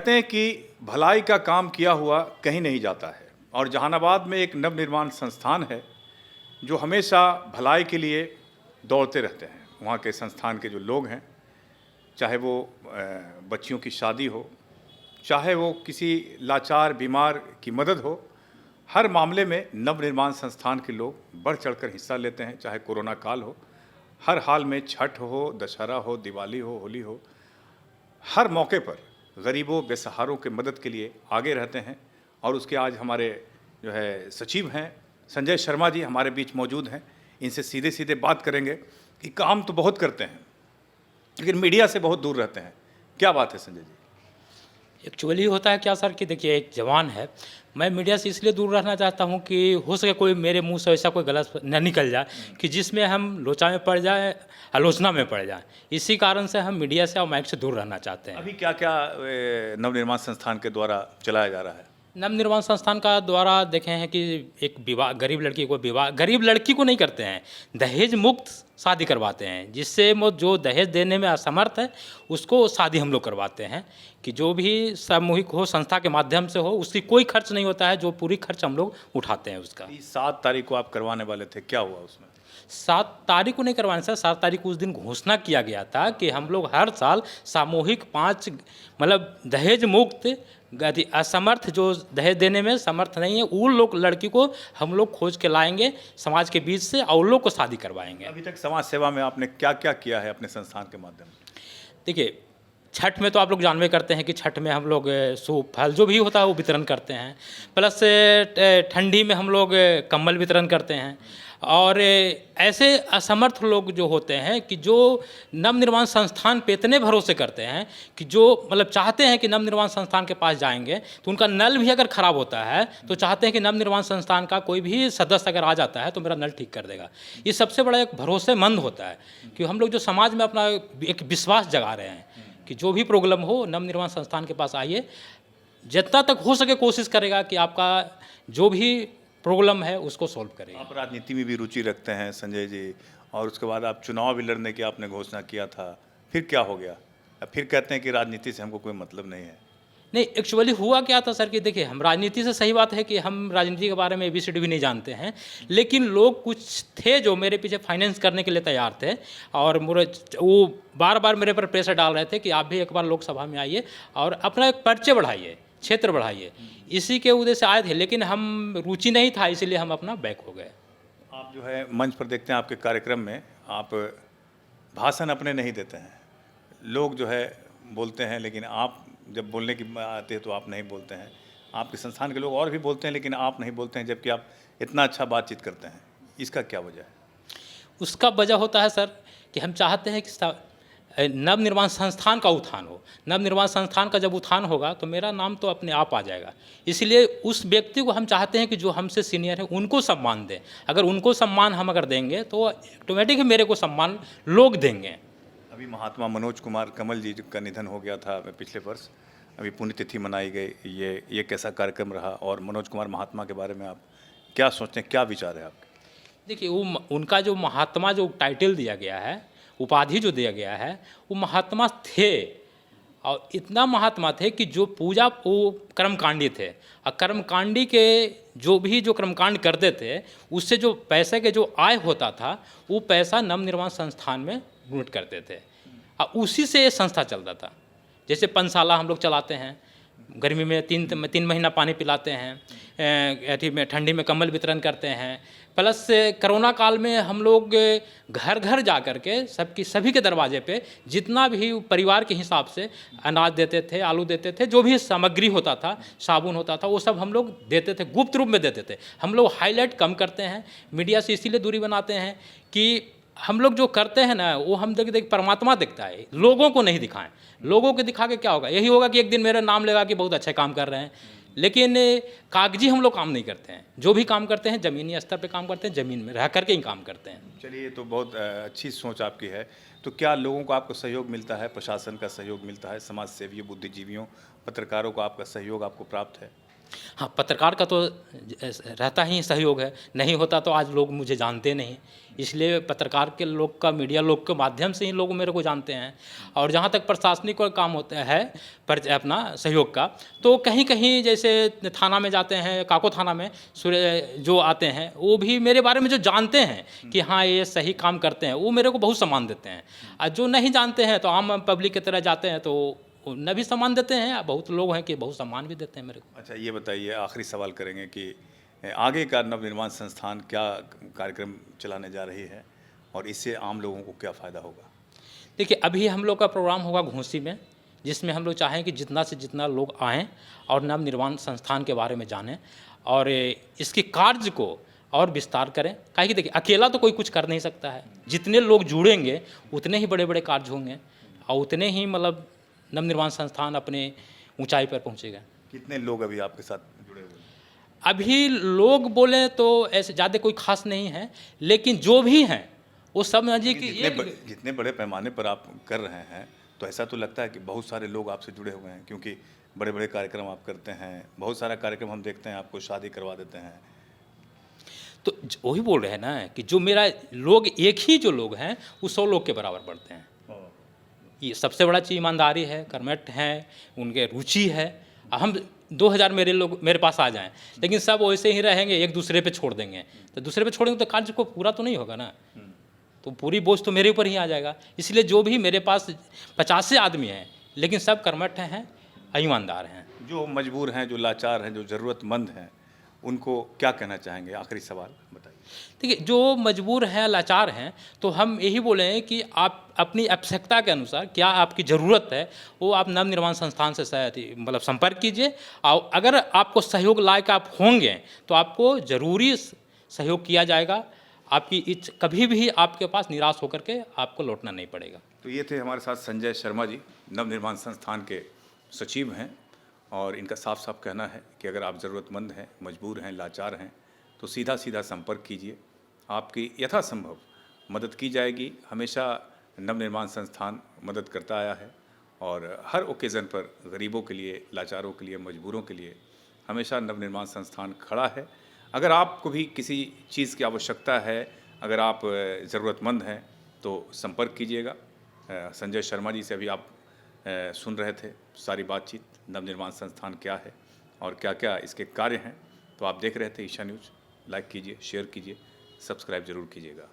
कहते हैं कि भलाई का काम किया हुआ कहीं नहीं जाता है, और जहानाबाद में एक नवनिर्माण संस्थान है जो हमेशा भलाई के लिए दौड़ते रहते हैं। वहाँ के संस्थान के जो लोग हैं, चाहे वो बच्चियों की शादी हो, चाहे वो किसी लाचार बीमार की मदद हो, हर मामले में नवनिर्माण संस्थान के लोग बढ़ चढ़कर हिस्सा लेते हैं। चाहे कोरोना काल हो, हर हाल में छठ हो, दशहरा हो, दिवाली हो, होली हो, हर मौके पर गरीबों बेसहारों के मदद के लिए आगे रहते हैं। और उसके आज हमारे जो है सचिव हैं संजय शर्मा जी हमारे बीच मौजूद हैं। इनसे सीधे सीधे बात करेंगे कि काम तो बहुत करते हैं लेकिन मीडिया से बहुत दूर रहते हैं। क्या बात है संजय जी? एक्चुअली होता है क्या सर कि देखिए, एक जवान है, मैं मीडिया से इसलिए दूर रहना चाहता हूं कि हो सके कोई मेरे मुंह से ऐसा कोई गलत न निकल जाए कि जिसमें हम लोचा में पड़ जाए, आलोचना में पड़ जाए। इसी कारण से हम मीडिया से और माइक से दूर रहना चाहते हैं। अभी क्या क्या नवनिर्माण संस्थान के द्वारा चलाया जा रहा है? नवनिर्माण संस्थान का द्वारा देखे हैं कि एक विवाह, गरीब लड़की को विवाह, गरीब लड़की को नहीं करते हैं, दहेज मुक्त शादी करवाते हैं, जिससे वो जो दहेज देने में असमर्थ है उसको शादी हम लोग करवाते हैं। कि जो भी सामूहिक हो, संस्था के माध्यम से हो, उसकी कोई खर्च नहीं होता है, जो पूरी खर्च हम लोग उठाते हैं उसका। 7 तारीख को आप करवाने वाले थे, क्या हुआ उसमें? 7 तारीख को नहीं करवाने सर, 7 तारीख को उस दिन घोषणा किया गया था कि हम लोग हर साल सामूहिक 5 मतलब दहेज मुक्त असमर्थ, जो दहेज देने में समर्थ नहीं है, उन लोग लड़की को हम लोग खोज के लाएंगे समाज के बीच से और उन लोग को शादी करवाएंगे। अभी तक समाज सेवा में आपने क्या क्या किया है अपने संस्थान के माध्यम से? देखिए, छठ में तो आप लोग जानवे करते हैं कि छठ में हम लोग सूप फल जो भी होता है वो वितरण करते हैं, प्लस ठंडी में हम लोग कंबल वितरण करते हैं। और ऐसे असमर्थ लोग जो होते हैं कि जो नवनिर्माण संस्थान पे इतने भरोसे करते हैं कि जो मतलब चाहते हैं कि नवनिर्माण संस्थान के पास जाएंगे तो उनका नल भी अगर ख़राब होता है तो चाहते हैं कि नवनिर्माण संस्थान का कोई भी सदस्य अगर आ जाता है तो मेरा नल ठीक कर देगा। ये सबसे बड़ा एक भरोसेमंद होता है कि हम लोग जो समाज में अपना एक विश्वास जगा रहे हैं कि जो भी प्रॉब्लम हो नवनिर्माण संस्थान के पास आइए, जितना तक हो सके कोशिश करेगा कि आपका जो भी प्रॉब्लम है उसको सॉल्व करेगा। आप राजनीति में भी रुचि रखते हैं संजय जी, और उसके बाद आप चुनाव भी लड़ने की आपने घोषणा किया था, फिर क्या हो गया? अब फिर कहते हैं कि राजनीति से हमको कोई मतलब नहीं है। नहीं, एक्चुअली हुआ क्या था सर कि देखिए, हम राजनीति से, सही बात है कि हम राजनीति के बारे में ABCD भी नहीं जानते हैं, लेकिन लोग कुछ थे जो मेरे पीछे फाइनेंस करने के लिए तैयार थे और वो बार बार मेरे पर प्रेशर डाल रहे थे कि आप भी एक बार लोकसभा में आइए और अपना एक परिचय बढ़ाइए, क्षेत्र बढ़ाइए। इसी के उद्देश्य से आए थे, लेकिन हम रुचि नहीं था, इसीलिए हम अपना बैक हो गए। आप जो है मंच पर देखते हैं आपके कार्यक्रम में आप भाषण अपने नहीं देते हैं, लोग जो है बोलते हैं, लेकिन आप जब बोलने की आती है तो आप नहीं बोलते हैं। आपके संस्थान के लोग और भी बोलते हैं लेकिन आप नहीं बोलते हैं, जबकि आप इतना अच्छा बातचीत करते हैं। इसका क्या वजह है? उसका वजह होता है सर कि हम चाहते हैं कि नवनिर्माण संस्थान का उत्थान हो। नवनिर्माण संस्थान का जब उत्थान होगा तो मेरा नाम तो अपने आप आ जाएगा। इसलिए उस व्यक्ति को हम चाहते हैं कि जो हमसे सीनियर है उनको सम्मान दें। अगर उनको सम्मान हम अगर देंगे तो ऑटोमेटिक मेरे को सम्मान लोग देंगे। अभी महात्मा मनोज कुमार कमल जी का निधन हो गया था पिछले वर्ष, अभी पुण्यतिथि मनाई गई। ये कैसा कार्यक्रम रहा, और मनोज कुमार महात्मा के बारे में आप क्या सोचते हैं, क्या विचार है आपके? देखिए, वो उनका जो महात्मा जो टाइटल दिया गया है, उपाधि जो दिया गया है, वो महात्मा थे और इतना महात्मा थे कि जो पूजा वो कर्मकांडी थे और कर्मकांडी के जो कर्मकांड करते थे उससे जो पैसे के जो आय होता था वो पैसा नवनिर्माण संस्थान में डोनेट करते थे और उसी से ये संस्था चलता था। जैसे पंचशाला हम लोग चलाते हैं, गर्मी में 3 महीना पानी पिलाते हैं, अथी में ठंडी में कंबल वितरण करते हैं, प्लस कोरोना काल में हम लोग घर घर जा कर के सभी के दरवाजे पे जितना भी परिवार के हिसाब से अनाज देते थे, आलू देते थे, जो भी सामग्री होता था, साबुन होता था, वो सब हम लोग देते थे, गुप्त रूप में देते थे। हम लोग हाईलाइट कम करते हैं, मीडिया से इसीलिए दूरी बनाते हैं कि हम लोग जो करते हैं ना वो हम देख परमात्मा दिखता है, लोगों को नहीं दिखाएं। लोगों को दिखा के क्या होगा? यही होगा कि एक दिन मेरा नाम लेगा कि बहुत अच्छे काम कर रहे हैं, लेकिन कागजी हम लोग काम नहीं करते हैं। जो भी काम करते हैं ज़मीनी स्तर पे काम करते हैं, ज़मीन में रह करके ही काम करते हैं। चलिए, ये तो बहुत अच्छी सोच आपकी है। तो क्या लोगों को आपको सहयोग मिलता है, प्रशासन का सहयोग मिलता है, समाज सेवियों, बुद्धिजीवियों, पत्रकारों को आपका सहयोग आपको प्राप्त है? हाँ, पत्रकार का तो रहता ही सहयोग है, नहीं होता तो आज लोग मुझे जानते नहीं। इसलिए पत्रकार के लोग का, मीडिया लोग के माध्यम से ही लोग मेरे को जानते हैं। और जहाँ तक प्रशासनिक और काम होता है पर अपना सहयोग का, तो कहीं कहीं जैसे थाना में जाते हैं, काको थाना में जो आते हैं वो भी मेरे बारे में जो जानते हैं कि हाँ ये सही काम करते हैं, वो मेरे को बहुत सम्मान देते हैं। और जो नहीं जानते हैं तो आम पब्लिक की तरह जाते हैं तो उन्हें भी सम्मान देते हैं। बहुत लोग हैं कि बहुत सम्मान भी देते हैं मेरे को। अच्छा, ये बताइए, आखिरी सवाल करेंगे कि आगे का नवनिर्माण संस्थान क्या कार्यक्रम चलाने जा रही है और इससे आम लोगों को क्या फ़ायदा होगा? देखिए, अभी हम लोग का प्रोग्राम होगा घोसी में, जिसमें हम लोग चाहें कि जितना से जितना लोग आएँ और नवनिर्माण संस्थान के बारे में जानें और इसके कार्य को और विस्तार करें। काहे कि देखिए, अकेला तो कोई कुछ कर नहीं सकता है। जितने लोग जुड़ेंगे उतने ही बड़े बड़े कार्य होंगे और उतने ही मतलब नवनिर्माण संस्थान अपने ऊंचाई पर पहुंचेगा। कितने लोग अभी आपके साथ जुड़े हुए हैं? अभी लोग बोले तो ऐसे ज़्यादा कोई खास नहीं है, लेकिन जो भी हैं वो सब समझिए कि जितने बड़े पैमाने पर आप कर रहे हैं, तो ऐसा तो लगता है कि बहुत सारे लोग आपसे जुड़े हुए हैं, क्योंकि बड़े बड़े कार्यक्रम आप करते हैं। बहुत सारा कार्यक्रम हम देखते हैं, आपको शादी करवा देते हैं। तो वही बोल रहे हैं ना कि जो मेरा लोग, एक ही जो लोग हैं वो 100 लोग के बराबर बढ़ते हैं। ये सबसे बड़ा चीज़ ईमानदारी है, कर्मठ है, उनके रुचि है। हम 2000 मेरे पास आ जाएं, लेकिन सब वैसे ही रहेंगे, एक दूसरे पे छोड़ देंगे, तो दूसरे पे छोड़ेंगे तो कार्य को पूरा तो नहीं होगा ना। तो पूरी बोझ तो मेरे ऊपर ही आ जाएगा। इसलिए जो भी मेरे पास 50 से आदमी हैं, लेकिन सब कर्मठ हैं, ईमानदार हैं। जो मजबूर हैं, जो लाचार हैं, जो ज़रूरतमंद हैं, उनको क्या कहना चाहेंगे? आखिरी सवाल बताइए। देखिए, जो मजबूर हैं, लाचार हैं, तो हम यही बोले हैं कि आप अपनी आवश्यकता के अनुसार क्या आपकी ज़रूरत है, वो आप नवनिर्माण संस्थान से मतलब संपर्क कीजिए। और अगर आपको सहयोग लायक आप होंगे तो आपको ज़रूरी सहयोग किया जाएगा। आपकी कभी भी आपके पास निराश होकर के आपको लौटना नहीं पड़ेगा। तो ये थे हमारे साथ संजय शर्मा जी, नवनिर्माण संस्थान के सचिव हैं, और इनका साफ साफ कहना है कि अगर आप ज़रूरतमंद हैं, मजबूर हैं, लाचार हैं, तो सीधा सीधा संपर्क कीजिए। आपकी यथासंभव मदद की जाएगी। हमेशा नवनिर्माण संस्थान मदद करता आया है और हर ओकेज़न पर गरीबों के लिए, लाचारों के लिए, मजबूरों के लिए हमेशा नवनिर्माण संस्थान खड़ा है। अगर आपको भी किसी चीज़ की आवश्यकता है, अगर आप ज़रूरतमंद हैं, तो संपर्क कीजिएगा। संजय शर्मा जी से अभी आप सुन रहे थे सारी बातचीत, नवनिर्माण संस्थान क्या है और क्या क्या इसके कार्य हैं। तो आप देख रहे थे ईशा न्यूज़। लाइक कीजिए, शेयर कीजिए, सब्सक्राइब ज़रूर कीजिएगा।